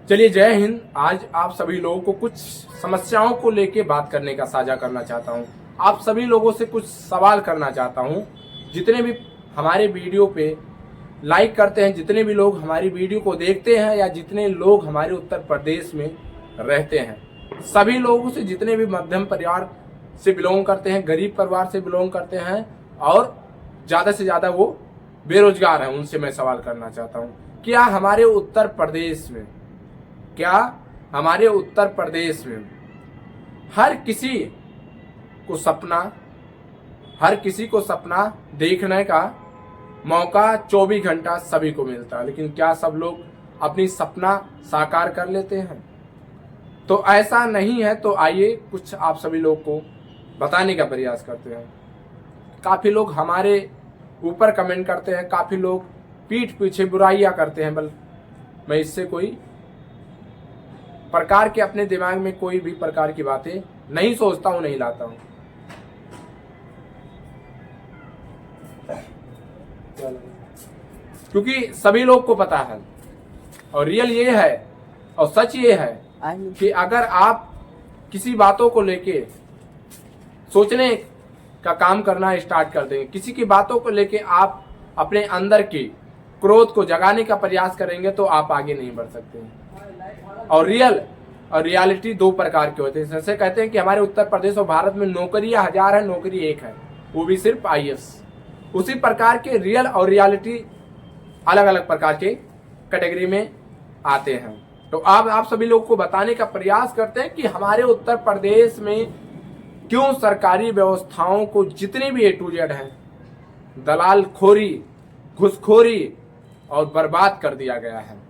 चलिए, जय हिंद। आज आप सभी लोगों को कुछ समस्याओं को लेके बात करने का साझा करना चाहता हूं। आप सभी लोगों से कुछ सवाल करना चाहता हूं। जितने भी हमारे वीडियो पे लाइक करते हैं, जितने भी लोग हमारी वीडियो को देखते हैं या जितने लोग हमारे उत्तर प्रदेश में रहते हैं, सभी लोगों से, जितने भी मध्यम परिवार से बिलोंग करते हैं, गरीब परिवार से बिलोंग करते हैं और ज़्यादा से ज़्यादा वो बेरोजगार हैं, उनसे मैं सवाल करना चाहता हूँ। क्या हमारे उत्तर प्रदेश में हर किसी को सपना देखने का मौका 24 घंटा सभी को मिलता है, लेकिन क्या सब लोग अपनी सपना साकार कर लेते हैं? तो ऐसा नहीं है। तो आइए कुछ आप सभी लोग को बताने का प्रयास करते हैं। काफ़ी लोग हमारे ऊपर कमेंट करते हैं, काफ़ी लोग पीठ पीछे बुराइयां करते हैं, बल्कि मैं इससे कोई प्रकार के अपने दिमाग में कोई भी प्रकार की बातें नहीं सोचता हूं, नहीं लाता हूं। क्योंकि सभी लोग को पता है और रियल ये है और सच ये है कि अगर आप किसी बातों को लेके सोचने का काम करना स्टार्ट कर देंगे, किसी की बातों को लेके आप अपने अंदर की क्रोध को जगाने का प्रयास करेंगे, तो आप आगे नहीं बढ़ सकते हैं। और रियल और रियलिटी दो प्रकार के होते हैं। जैसे कहते हैं कि हमारे उत्तर प्रदेश और भारत में नौकरियां 1000 है, नौकरी एक है, वो भी सिर्फ IAS। उसी प्रकार के रियल और रियलिटी अलग अलग प्रकार के कैटेगरी में आते हैं। तो आप सभी लोगों को बताने का प्रयास करते हैं कि हमारे उत्तर प्रदेश में क्यों सरकारी व्यवस्थाओं को जितने भी A to Z हैं, दलाल खोरी, घुसखोरी और बर्बाद कर दिया गया है।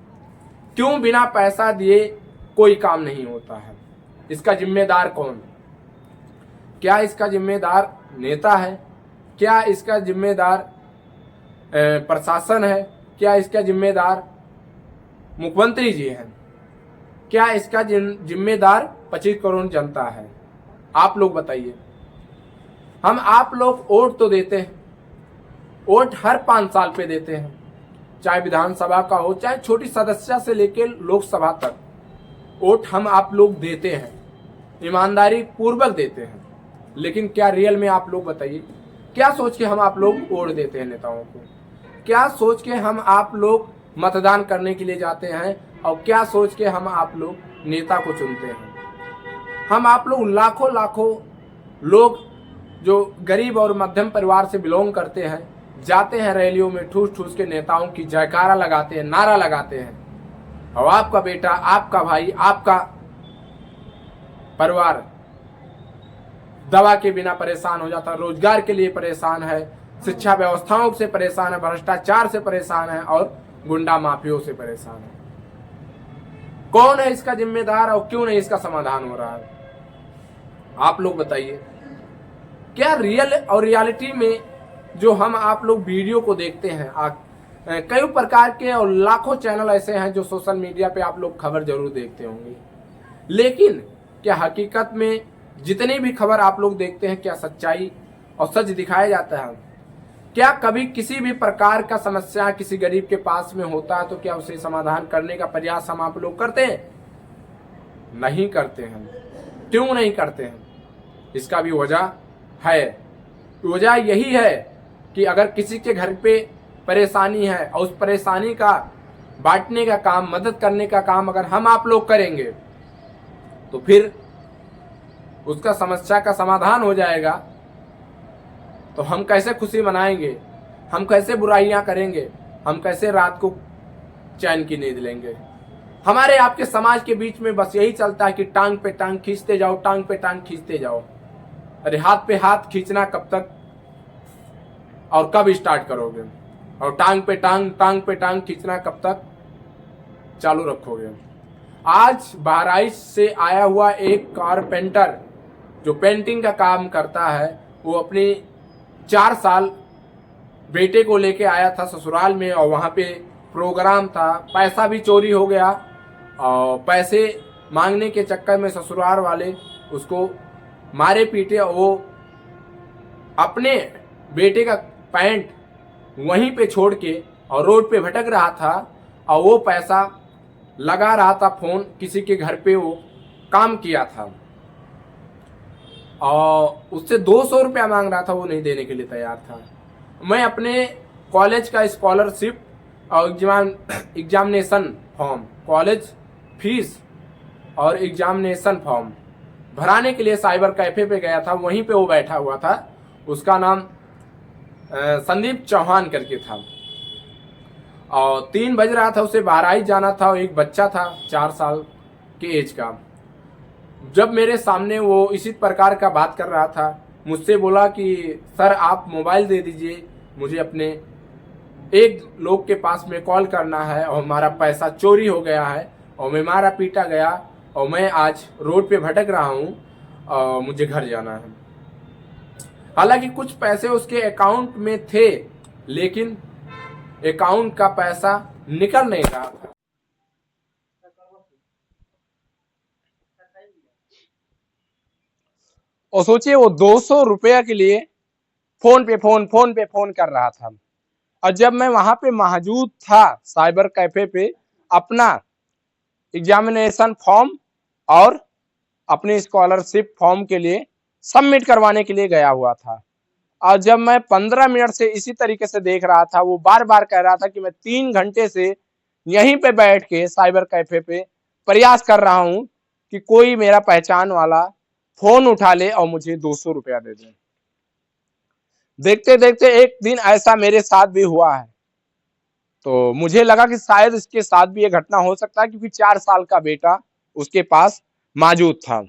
क्यों बिना पैसा दिए कोई काम नहीं होता है? इसका जिम्मेदार कौन? क्या इसका जिम्मेदार नेता है? क्या इसका जिम्मेदार प्रशासन है? क्या इसका जिम्मेदार मुख्यमंत्री जी हैं? क्या इसका जिम्मेदार 25 करोड़ जनता है? आप लोग बताइए। आप लोग वोट तो देते हैं, वोट हर 5 साल पे देते हैं, चाहे विधानसभा का हो, चाहे छोटी सदस्य से लेकर लोकसभा तक वोट आप लोग देते हैं, ईमानदारी पूर्वक देते हैं। लेकिन क्या रियल में आप लोग बताइए, क्या सोच के आप लोग वोट देते हैं नेताओं को? क्या सोच के आप लोग मतदान करने के लिए जाते हैं? और क्या सोच के आप लोग नेता को चुनते हैं? आप लोग लाखों लोग जो गरीब और मध्यम परिवार से बिलोंग करते हैं, जाते हैं रैलियों में, ठूस ठूस के नेताओं की जयकारा लगाते हैं, नारा लगाते हैं। और आपका बेटा, आपका भाई, आपका परिवार दवा के बिना परेशान हो जाता है, रोजगार के लिए परेशान है, शिक्षा व्यवस्थाओं से परेशान है, भ्रष्टाचार से परेशान है और गुंडा माफियों से परेशान है। कौन है इसका जिम्मेदार और क्यों नहीं इसका समाधान हो रहा है? आप लोग बताइए। क्या रियल और रियलिटी में जो आप लोग वीडियो को देखते हैं, कई प्रकार के और लाखों चैनल ऐसे हैं जो सोशल मीडिया पे आप लोग खबर जरूर देखते होंगे, लेकिन क्या हकीकत में जितनी भी खबर आप लोग देखते हैं, क्या सच्चाई और सच दिखाया जाता है? क्या कभी किसी भी प्रकार का समस्या किसी गरीब के पास में होता है तो क्या उसे समाधान करने का प्रयास आप लोग करते हैं? नहीं करते हैं। क्यों नहीं करते हैं? इसका भी वजह है। वजह यही है कि अगर किसी के घर पे परेशानी है और उस परेशानी का बांटने का काम, मदद करने का काम अगर आप लोग करेंगे, तो फिर उसका समस्या का समाधान हो जाएगा। तो हम कैसे खुशी मनाएंगे? हम कैसे बुराइयां करेंगे? हम कैसे रात को चैन की नींद लेंगे? हमारे आपके समाज के बीच में बस यही चलता है कि टांग पे टांग खींचते जाओ, टांग पे टांग खींचते जाओ। अरे हाथ पे हाथ खींचना कब तक और कब स्टार्ट करोगे? और टांग पे टांग खींचना कब तक चालू रखोगे? आज बहराइच से आया हुआ एक कारपेंटर जो पेंटिंग का काम करता है, वो अपनी 4 साल बेटे को लेके आया था ससुराल में और वहाँ पे प्रोग्राम था, पैसा भी चोरी हो गया और पैसे मांगने के चक्कर में ससुराल वाले उसको मारे पीटे और वो अपने बेटे का पैंट वहीं पे छोड़ के और रोड पे भटक रहा था और वो पैसा लगा रहा था फोन, किसी के घर पे वो काम किया था और उससे 200 रुपया मांग रहा था, वो नहीं देने के लिए तैयार था। मैं अपने कॉलेज का स्कॉलरशिप और एग्जामिनेशन फॉर्म, कॉलेज फीस और एग्जामिनेशन फॉर्म भराने के लिए साइबर कैफे पे गया था। वहीं पे वो बैठा हुआ था, उसका नाम संदीप चौहान करके था और 3 बज रहा था, उसे बहराइच जाना था और एक बच्चा था 4 साल के एज का। जब मेरे सामने वो इसी प्रकार का बात कर रहा था, मुझसे बोला कि सर आप मोबाइल दे दीजिए, मुझे अपने एक लोग के पास में कॉल करना है और हमारा पैसा चोरी हो गया है और मैं मारा पीटा गया और मैं आज रोड पे भटक रहा हूँ और मुझे घर जाना है। हालांकि कुछ पैसे उसके अकाउंट में थे, लेकिन अकाउंट का पैसा निकल नहीं रहा था। और सोचिए वो 200 रुपया के लिए फोन पे फोन कर रहा था। और जब मैं वहां पे मौजूद था साइबर कैफे पे, अपना एग्जामिनेशन फॉर्म और अपनी स्कॉलरशिप फॉर्म के लिए सबमिट करवाने के लिए गया हुआ था। और जब मैं 15 मिनट से इसी तरीके से देख रहा था, वो बार बार कह रहा था कि मैं 3 घंटे से यहीं पे बैठ के साइबर कैफे पे प्रयास कर रहा हूं कि कोई मेरा पहचान वाला फोन उठा ले और मुझे 200 रुपया दे दे। देखते देखते एक दिन ऐसा मेरे साथ भी हुआ है, तो मुझे लगा कि शायद इसके साथ भी ये घटना हो सकता है, क्योंकि 4 साल का बेटा उसके पास मौजूद था।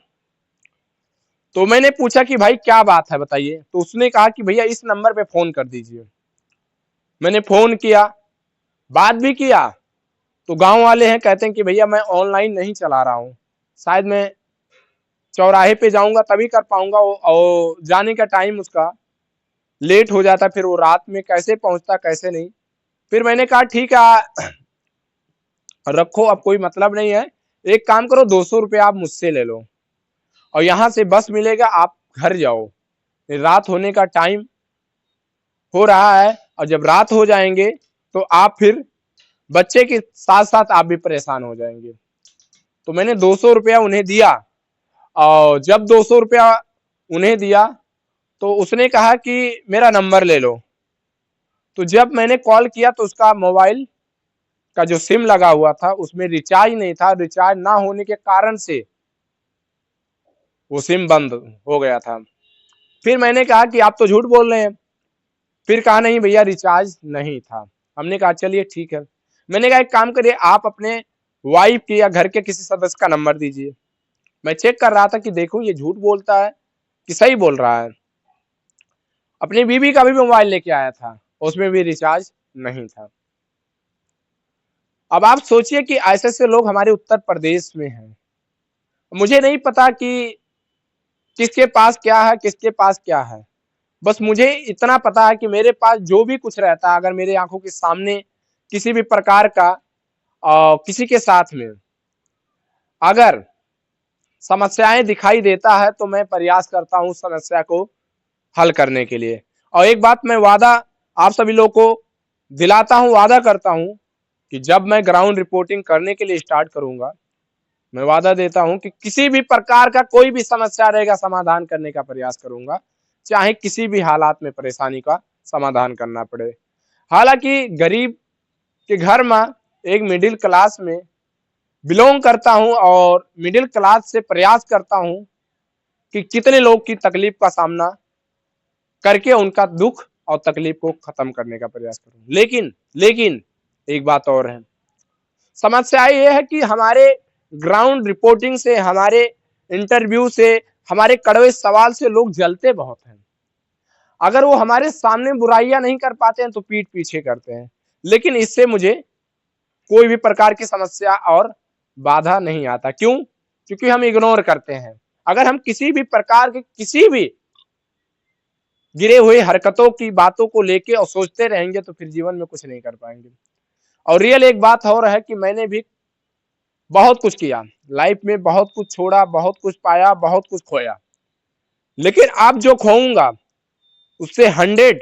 तो मैंने पूछा कि भाई क्या बात है बताइए, तो उसने कहा कि भैया इस नंबर पे फोन कर दीजिए। मैंने फोन किया, बात भी किया, तो गांव वाले हैं, कहते हैं कि भैया मैं ऑनलाइन नहीं चला रहा हूँ, शायद मैं चौराहे पे जाऊंगा तभी कर पाऊंगा, और जाने का टाइम उसका लेट हो जाता, फिर वो रात में कैसे पहुंचता कैसे नहीं। फिर मैंने कहा ठीक है रखो, अब कोई मतलब नहीं है, एक काम करो 200 रुपया आप मुझसे ले लो और यहाँ से बस मिलेगा, आप घर जाओ, रात होने का टाइम हो रहा है और जब रात हो जाएंगे तो आप फिर बच्चे के साथ साथ आप भी परेशान हो जाएंगे। तो मैंने 200 रुपया उन्हें दिया और जब 200 रुपया उन्हें दिया तो उसने कहा कि मेरा नंबर ले लो। तो जब मैंने कॉल किया तो उसका मोबाइल का जो सिम लगा हुआ था उसमें रिचार्ज नहीं था, रिचार्ज ना होने के कारण से वो सिम बंद हो गया था। फिर मैंने कहा कि आप तो झूठ बोल रहे हैं। फिर कहा नहीं भैया रिचार्ज नहीं था। हमने कहा चलिए ठीक है। मैंने कहा एक काम करिए, आप अपने वाइफ के या घर के किसी सदस्य का नंबर दीजिए। मैं चेक कर रहा था कि देखूं ये झूठ बोलता है कि सही बोल रहा है। अपनी बीवी का भी मोबाइल लेके आया था, उसमें भी रिचार्ज नहीं था। अब आप सोचिए कि ऐसे ऐसे लोग हमारे उत्तर प्रदेश में हैं। मुझे नहीं पता कि किसके पास क्या है, किसके पास क्या है, बस मुझे इतना पता है कि मेरे पास जो भी कुछ रहता है, अगर मेरे आंखों के सामने किसी भी प्रकार का किसी के साथ में अगर समस्याएं दिखाई देता है तो मैं प्रयास करता हूं समस्या को हल करने के लिए। और एक बात मैं वादा आप सभी लोगों को दिलाता हूं, वादा करता हूं कि जब मैं ग्राउंड रिपोर्टिंग करने के लिए स्टार्ट करूंगा, मैं वादा देता हूं कि किसी भी प्रकार का कोई भी समस्या रहेगा समाधान करने का प्रयास करूंगा, चाहे किसी भी हालात में परेशानी का समाधान करना पड़े। हालांकि गरीब के घर में एक मिडिल क्लास में बिलोंग करता हूं और मिडिल क्लास से प्रयास करता हूं कि कितने लोग की तकलीफ का सामना करके उनका दुख और तकलीफ को खत्म करने का प्रयास करूं। लेकिन एक बात और है, समस्या ये है कि हमारे ग्राउंड रिपोर्टिंग से, हमारे इंटरव्यू से, हमारे कड़वे सवाल से लोग जलते बहुत हैं। अगर वो हमारे सामने बुराइयां नहीं कर पाते हैं तो पीठ पीछे करते हैं, लेकिन इससे मुझे कोई भी प्रकार की समस्या और बाधा नहीं आता। क्यों? क्योंकि हम इग्नोर करते हैं। अगर हम किसी भी प्रकार के किसी भी गिरे हुए हरकतों की बातों को लेके और सोचते रहेंगे तो फिर जीवन में कुछ नहीं कर पाएंगे। और रियल एक बात और है कि मैंने भी बहुत कुछ किया लाइफ में, बहुत कुछ छोड़ा, बहुत कुछ पाया, बहुत कुछ खोया, लेकिन अब जो खोऊंगा उससे 100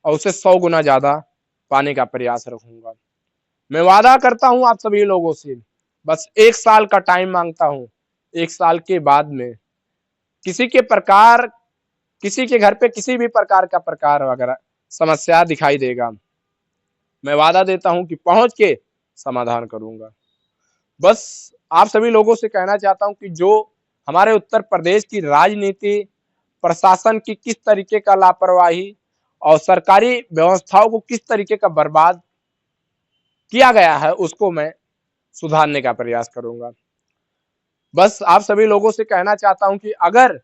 और उससे 100 गुना ज्यादा पाने का प्रयास रखूंगा। मैं वादा करता हूं आप सभी लोगों से बस 1 साल का टाइम मांगता हूं। 1 साल के बाद में किसी के घर पे किसी भी प्रकार का प्रकार वगैरह समस्या दिखाई देगा, मैं वादा देता हूं कि पहुंच के समाधान करूंगा। बस आप सभी लोगों से कहना चाहता हूं कि जो हमारे उत्तर प्रदेश की राजनीति, प्रशासन की किस तरीके का लापरवाही और सरकारी व्यवस्थाओं को किस तरीके का बर्बाद किया गया है, उसको मैं सुधारने का प्रयास करूंगा। बस आप सभी लोगों से कहना चाहता हूं कि अगर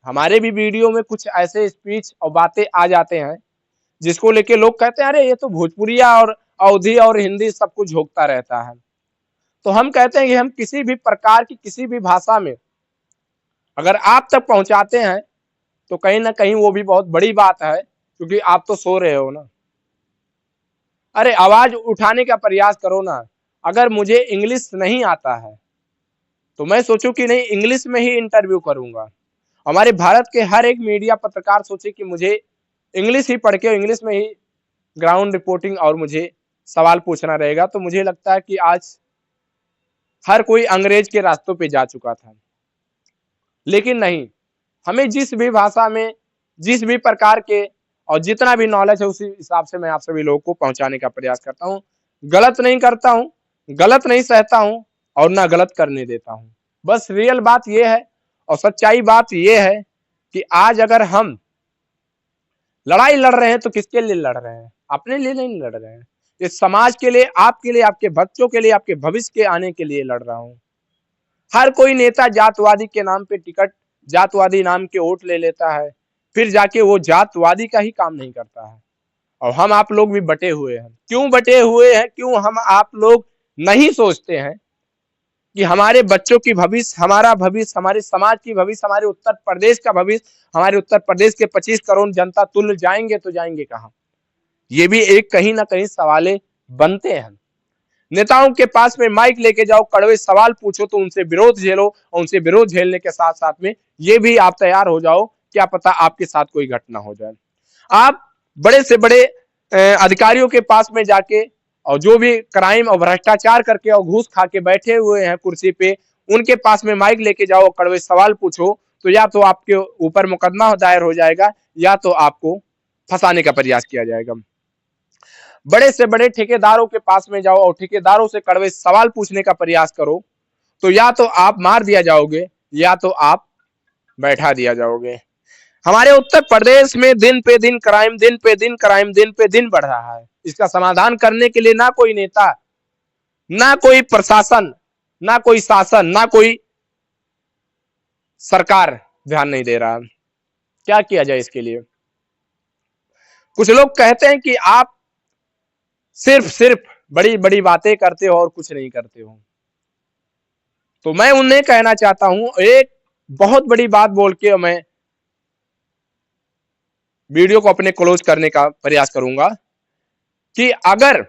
हमारे भी वीडियो में कुछ ऐसे स्पीच और बातें आ जाते हैं जिसको लेके लोग कहते हैं अरे ये तो भोजपुरिया और अवधी और हिंदी सब कुछ झोंकता रहता है, तो हम कहते हैं कि हम किसी भी प्रकार की किसी भी भाषा में अगर आप तक पहुंचाते हैं तो कहीं ना कहीं वो भी बहुत बड़ी बात है, क्योंकि आप तो सो रहे हो ना। अरे आवाज उठाने का प्रयास करो ना। अगर मुझे इंग्लिश नहीं आता है तो मैं सोचूं कि नहीं इंग्लिश में ही इंटरव्यू करूंगा। हमारे भारत के हर एक मीडिया पत्रकार सोचे कि मुझे इंग्लिश ही पढ़ के इंग्लिश में ही ग्राउंड रिपोर्टिंग और मुझे सवाल पूछना रहेगा, तो मुझे लगता है कि आज हर कोई अंग्रेज के रास्तों पे जा चुका था। लेकिन नहीं, हमें जिस भी भाषा में जिस भी प्रकार के और जितना भी नॉलेज है उसी हिसाब से मैं आप सभी लोगों को पहुंचाने का प्रयास करता हूं। गलत नहीं करता हूं, गलत नहीं सहता हूं और ना गलत करने देता हूं। बस रियल बात यह है और सच्चाई बात यह है कि आज अगर हम लड़ाई लड़ रहे हैं तो किसके लिए लड़ रहे हैं? अपने लिए नहीं लड़ रहे हैं, इस समाज के लिए, आपके बच्चों के लिए, आपके भविष्य के आने के लिए लड़ रहा हूं। हर कोई नेता जातवादी के नाम पे टिकट, जातवादी नाम के वोट ले लेता है, फिर जाके वो जातवादी का ही काम नहीं करता है। और हम आप लोग भी बटे हुए हैं। क्यों बटे हुए हैं? क्यों हम आप लोग नहीं सोचते हैं कि हमारे बच्चों की भविष्य, हमारा भविष्य, हमारे समाज की भविष्य, हमारे उत्तर प्रदेश का भविष्य, हमारे उत्तर प्रदेश के 25 करोड़ जनता तुल्य जाएंगे तो जाएंगे कहां? ये भी एक कहीं ना कहीं सवाले बनते हैं। नेताओं के पास में माइक लेके जाओ, कड़वे सवाल पूछो तो उनसे विरोध झेलो, और उनसे विरोध झेलने के साथ साथ में ये भी आप तैयार हो जाओ, क्या पता आपके साथ कोई घटना हो जाए। आप बड़े से बड़े अधिकारियों के पास में जाके और जो भी क्राइम और भ्रष्टाचार करके और घूस खा के बैठे हुए हैं कुर्सी पे, उनके पास में माइक लेके जाओ, कड़वे सवाल पूछो, तो या तो आपके ऊपर मुकदमा दायर हो जाएगा या तो आपको फंसाने का प्रयास किया जाएगा। बड़े से बड़े ठेकेदारों के पास में जाओ और ठेकेदारों से कड़वे सवाल पूछने का प्रयास करो, तो या तो आप मार दिया जाओगे या तो आप बैठा दिया जाओगे। हमारे उत्तर प्रदेश में दिन पे दिन क्राइम, दिन पे दिन क्राइम, दिन पे दिन बढ़ रहा है। इसका समाधान करने के लिए ना कोई नेता, ना कोई प्रशासन, ना कोई शासन, ना कोई सरकार ध्यान नहीं दे रहा। क्या किया जाए इसके लिए? कुछ लोग कहते हैं कि आप सिर्फ बड़ी बड़ी बातें करते हो और कुछ नहीं करते हो। तो मैं उन्हें कहना चाहता हूं, एक बहुत बड़ी बात बोल के मैं वीडियो को अपने क्लोज करने का प्रयास करूंगा कि अगर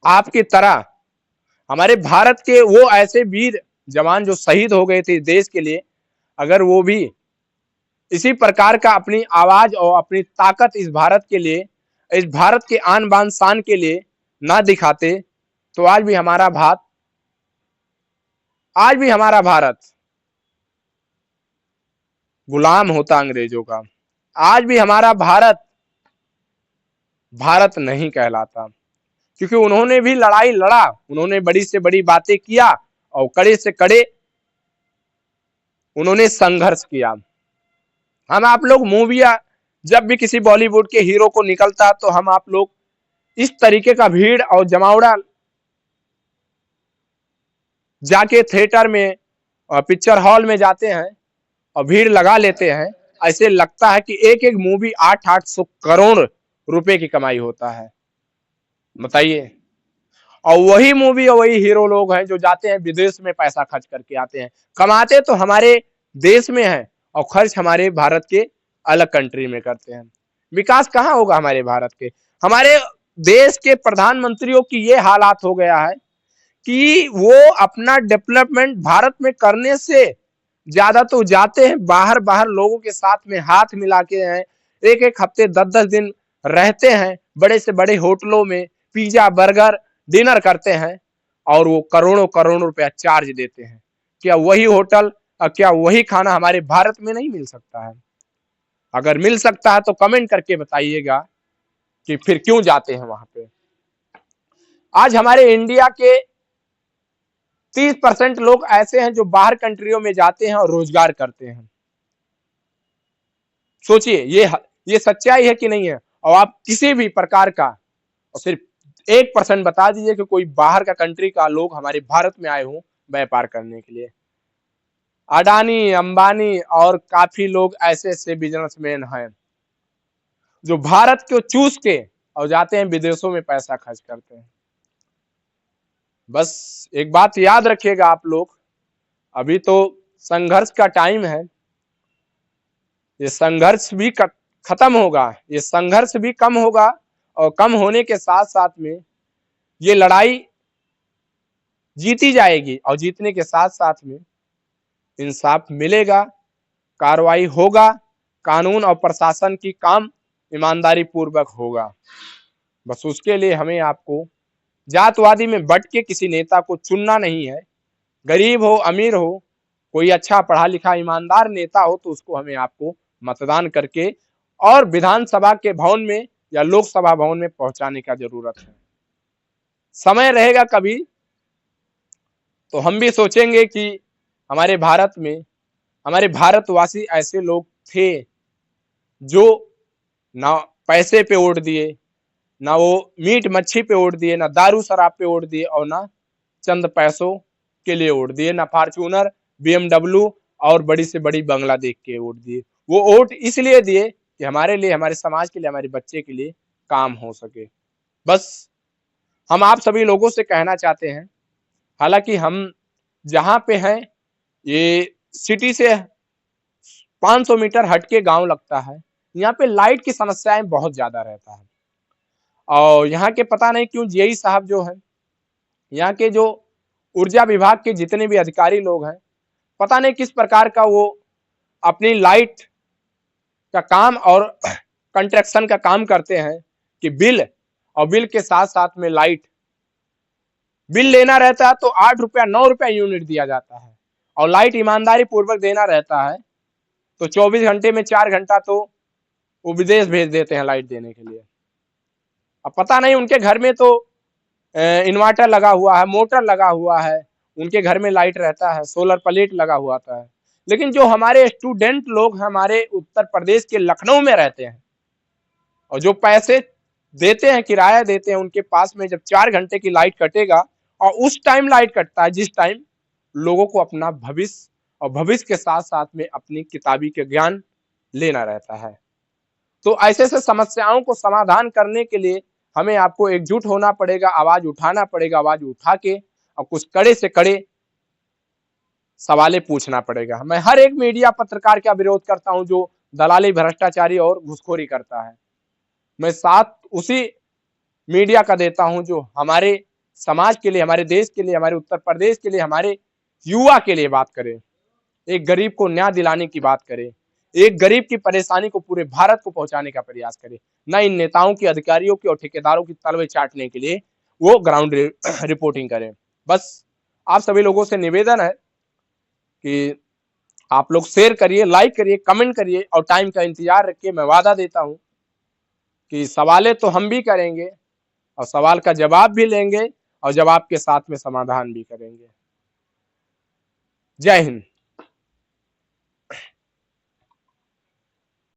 आपकी तरह हमारे भारत के वो ऐसे वीर जवान जो शहीद हो गए थे देश के लिए, अगर वो भी इसी प्रकार का अपनी आवाज और अपनी ताकत इस भारत के लिए, इस भारत के आन बान शान के लिए ना दिखाते, तो आज भी हमारा भारत गुलाम होता अंग्रेजों का। आज भी हमारा भारत नहीं कहलाता, क्योंकि उन्होंने भी लड़ाई लड़ा, उन्होंने बड़ी से बड़ी बातें किया और कड़े से कड़े उन्होंने संघर्ष किया। हम आप लोग मूवियां जब भी किसी बॉलीवुड के हीरो को निकलता तो हम आप लोग इस तरीके का भीड़ और जमावड़ा जाके थिएटर में और पिक्चर हॉल में जाते हैं और भीड़ लगा लेते हैं। ऐसे लगता है कि एक एक मूवी 800 करोड़ रुपए की कमाई होता है, बताइए। और वही मूवी और वही हीरो लोग हैं जो जाते हैं विदेश में पैसा खर्च करके आते हैं। कमाते तो हमारे देश में है और खर्च हमारे भारत के अलग कंट्री में करते हैं। विकास कहाँ होगा हमारे भारत के? हमारे देश के प्रधानमंत्रियों की ये हालात हो गया है कि वो अपना डेवलपमेंट भारत में करने से ज्यादा तो जाते हैं बाहर लोगों के साथ में हाथ मिला के हैं, एक एक हफ्ते 10-10 दिन रहते हैं बड़े से बड़े होटलों में, पिज्जा बर्गर डिनर करते हैं और वो करोड़ों करोड़ों रुपया चार्ज देते हैं। क्या वही होटल और क्या वही खाना हमारे भारत में नहीं मिल सकता है? अगर मिल सकता है तो कमेंट करके बताइएगा कि फिर क्यों जाते हैं वहां पे। आज हमारे इंडिया के 30% लोग ऐसे हैं जो बाहर कंट्रियों में जाते हैं और रोजगार करते हैं। सोचिए ये सच्चाई है कि नहीं है? और आप किसी भी प्रकार का, और सिर्फ 1% बता दीजिए कि कोई बाहर का कंट्री का लोग हमारे भारत में आए हों व्यापार करने के लिए। अडानी, अंबानी और काफी लोग ऐसे ऐसे बिजनेसमैन हैं जो भारत को चूस के और जाते हैं विदेशों में पैसा खर्च करते हैं। बस एक बात याद रखिएगा आप लोग, अभी तो संघर्ष का टाइम है। ये संघर्ष भी खत्म होगा, ये संघर्ष भी कम होगा, और कम होने के साथ साथ में ये लड़ाई जीती जाएगी, और जीतने के साथ साथ में इंसाफ मिलेगा, कार्रवाई होगा, कानून और प्रशासन की काम ईमानदारी पूर्वक होगा। बस उसके लिए हमें आपको जातवादी में बट के किसी नेता को चुनना नहीं है। गरीब हो अमीर हो, कोई अच्छा पढ़ा लिखा ईमानदार नेता हो तो उसको हमें आपको मतदान करके और विधानसभा के भवन में या लोकसभा भवन में पहुंचाने का जरूरत है। समय रहेगा कभी तो हम भी सोचेंगे कि हमारे भारत में हमारे भारतवासी ऐसे लोग थे जो ना पैसे पे वोट दिए, ना वो मीट मच्छी पे वोट दिए, ना दारू शराब पे वोट दिए, और ना चंद पैसों के लिए वोट दिए, ना फॉर्च्यूनर, BMW और बड़ी से बड़ी बंगला देख के वोट दिए। वो वोट इसलिए दिए कि हमारे लिए, हमारे समाज के लिए, हमारे बच्चे के लिए काम हो सके। बस हम आप सभी लोगों से कहना चाहते हैं, हालांकि हम जहां पे हैं ये सिटी से 500 मीटर हटके गांव लगता है, यहाँ पे लाइट की समस्याएं बहुत ज्यादा रहता है। और यहाँ के पता नहीं क्यों जेई साहब जो है, यहाँ के जो ऊर्जा विभाग के जितने भी अधिकारी लोग हैं, पता नहीं किस प्रकार का वो अपनी लाइट का काम और कंस्ट्रक्शन का काम करते हैं कि बिल और बिल के साथ साथ में लाइट बिल लेना रहता है तो 8 रुपया 9 रुपया यूनिट दिया जाता है, और लाइट ईमानदारी पूर्वक देना रहता है तो 24 घंटे में 4 घंटा तो वो विदेश भेज देते हैं लाइट देने के लिए। अब पता नहीं उनके घर में तो इन्वर्टर लगा हुआ है, मोटर लगा हुआ है, उनके घर में लाइट रहता है, सोलर प्लेट लगा हुआ है, लेकिन जो हमारे स्टूडेंट लोग हमारे उत्तर प्रदेश के लखनऊ में रहते हैं और जो पैसे देते हैं, किराया देते हैं, उनके पास में जब 4 घंटे की लाइट कटेगा, और उस टाइम लाइट कटता है जिस टाइम लोगों को अपना भविष्य और भविष्य के साथ साथ में अपनी किताबी के ज्ञान लेना रहता है। तो ऐसे से समस्याओं को समाधान करने के लिए हमें आपको एकजुट होना पड़ेगा, आवाज उठाना पड़ेगा, आवाज उठा के और कुछ कड़े से कड़े सवालें पूछना पड़ेगा। मैं हर एक मीडिया पत्रकार का विरोध करता हूं जो दलाली, भ्रष्टाचारी और घुसखोरी करता है। मैं साथ उसी मीडिया का देता हूं जो हमारे समाज के लिए, हमारे देश के लिए, हमारे उत्तर प्रदेश के लिए, हमारे युवा के लिए बात करे, एक गरीब को न्याय दिलाने की बात करे, एक गरीब की परेशानी को पूरे भारत को पहुंचाने का प्रयास करे, न इन नेताओं की, अधिकारियों की और ठेकेदारों की तलवे चाटने के लिए वो ग्राउंड रिपोर्टिंग करें। बस आप सभी लोगों से निवेदन है कि आप लोग शेयर करिए, लाइक करिए, कमेंट करिए और टाइम का इंतजार रखिए। मैं वादा देता हूं कि सवालें तो हम भी करेंगे और सवाल का जवाब भी लेंगे और जवाब के साथ में समाधान भी करेंगे। जय हिंद।